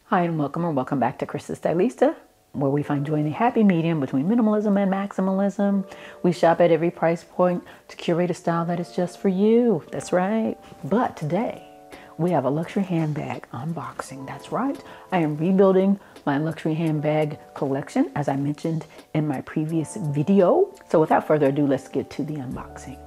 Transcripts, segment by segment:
Hi and welcome back to Chris the Stylista, where we find joy in the happy medium between minimalism and maximalism. We shop at every price point to curate a style that is just for you. That's right. But today we have a luxury handbag unboxing. That's right. I am rebuilding my luxury handbag collection, as I mentioned in my previous video. So without further ado, let's get to the unboxing.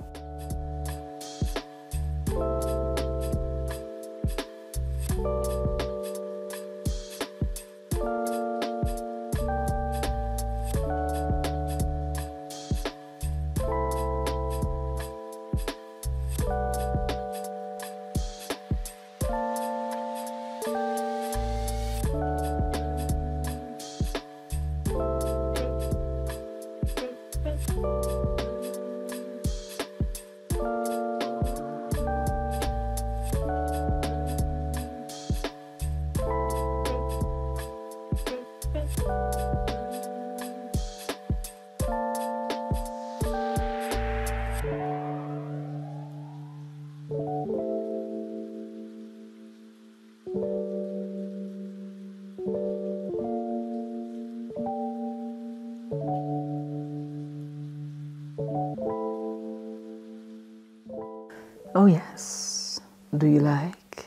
Oh yes, do you like?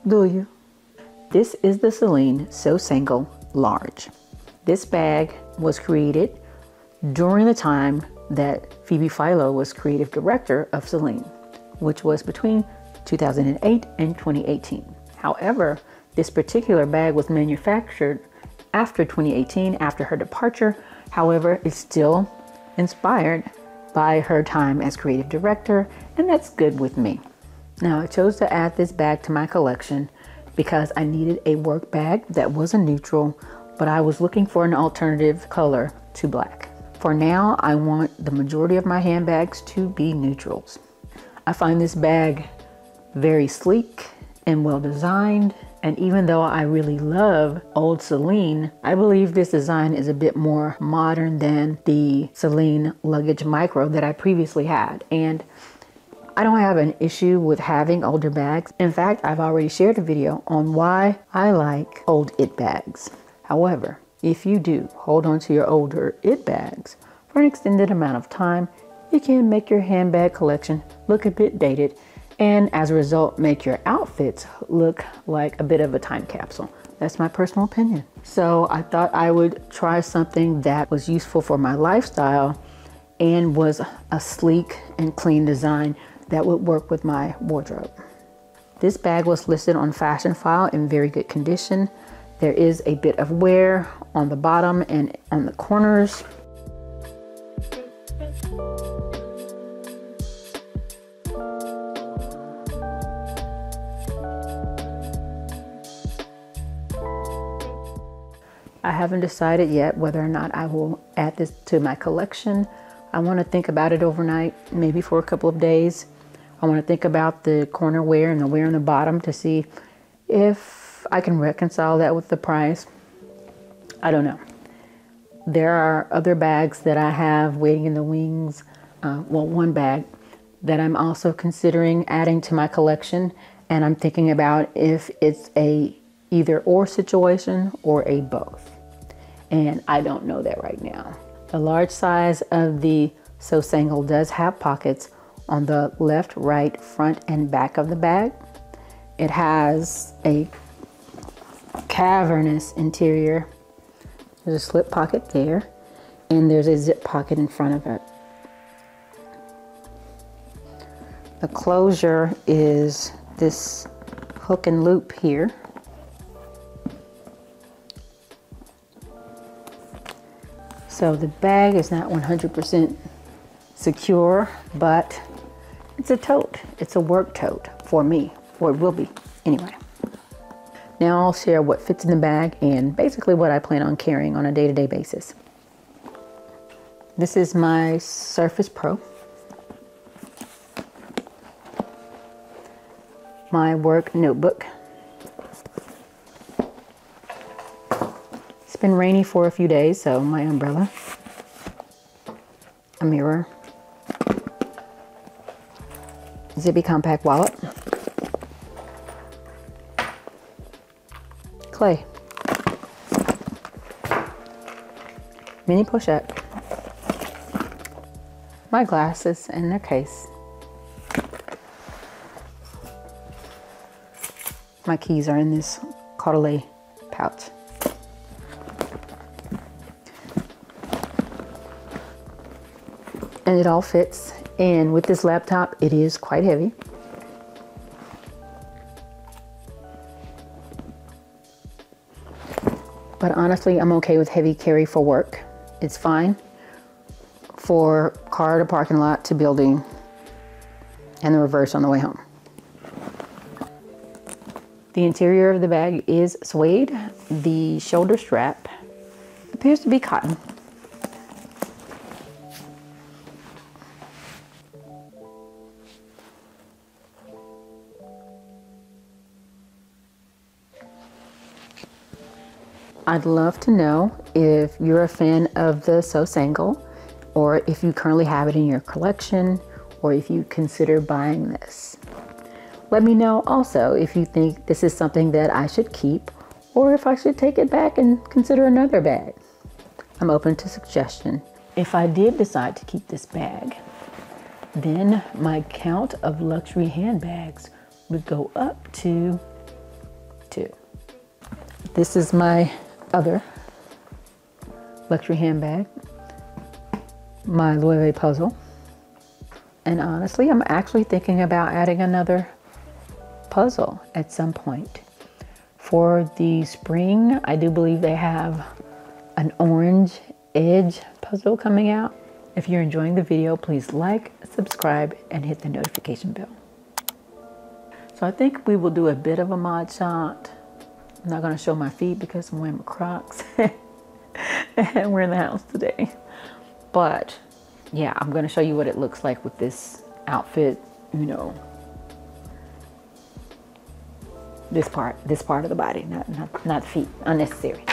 Do you? This is the Celine Seau Sangle Large. This bag was created during the time that Fashionphile was creative director of Celine, which was between 2008 and 2018. However, this particular bag was manufactured after 2018, after her departure. However, it's still inspired by her time as creative director, and that's good with me. Now, I chose to add this bag to my collection because I needed a work bag that was a neutral, but I was looking for an alternative color to black. For now, I want the majority of my handbags to be neutrals. I find this bag very sleek and well designed, and even though I really love old Celine, I believe this design is a bit more modern than the Celine Luggage Micro that I previously had. And I don't have an issue with having older bags. In fact, I've already shared a video on why I like old it bags. However, if you do hold on to your older it bags for an extended amount of time, it can make your handbag collection look a bit dated, and as a result, make your outfits look like a bit of a time capsule. That's my personal opinion. So I thought I would try something that was useful for my lifestyle and was a sleek and clean design that would work with my wardrobe. This bag was listed on Fashionphile in very good condition. There is a bit of wear on the bottom and on the corners. I haven't decided yet whether or not I will add this to my collection. I want to think about it overnight, maybe for a couple of days. I want to think about the corner wear and the wear on the bottom to see if I can reconcile that with the price. I don't know. There are other bags that I have waiting in the wings. Well, one bag that I'm also considering adding to my collection. And I'm thinking about if it's a either or situation or a both. And I don't know that right now. The large size of the Seau Sangle does have pockets on the left, right, front, and back of the bag. It has a cavernous interior. There's a slip pocket there, and there's a zip pocket in front of it. The closure is this hook and loop here. So the bag is not 100% secure, but it's a tote. It's a work tote for me, or it will be anyway. Now I'll share what fits in the bag and basically what I plan on carrying on a day-to-day basis. This is my Surface Pro. My work notebook. It's been rainy for a few days, so my umbrella. A mirror. Zippy compact wallet. play. Mini pochette. My glasses in their case. My keys are in this Cartier pouch. And it all fits. And with this laptop, it is quite heavy. But honestly, I'm okay with heavy carry for work. It's fine for car to parking lot to building and the reverse on the way home. The interior of the bag is suede. The shoulder strap appears to be cotton. I'd love to know if you're a fan of the Seau Sangle, or if you currently have it in your collection, or if you consider buying this. Let me know also if you think this is something that I should keep, or if I should take it back and consider another bag. I'm open to suggestion. If I did decide to keep this bag, then my count of luxury handbags would go up to 2. This is my other luxury handbag, my Louis Vuitton puzzle. And honestly, I'm actually thinking about adding another puzzle at some point. For the spring, I do believe they have an orange edge puzzle coming out. If you're enjoying the video, please like, subscribe, and hit the notification bell. So I think we will do a bit of a mod shot. I'm not gonna show my feet because I'm wearing my Crocs and we're in the house today. But yeah, I'm gonna show you what it looks like with this outfit, you know. This part of the body, not feet. Unnecessary.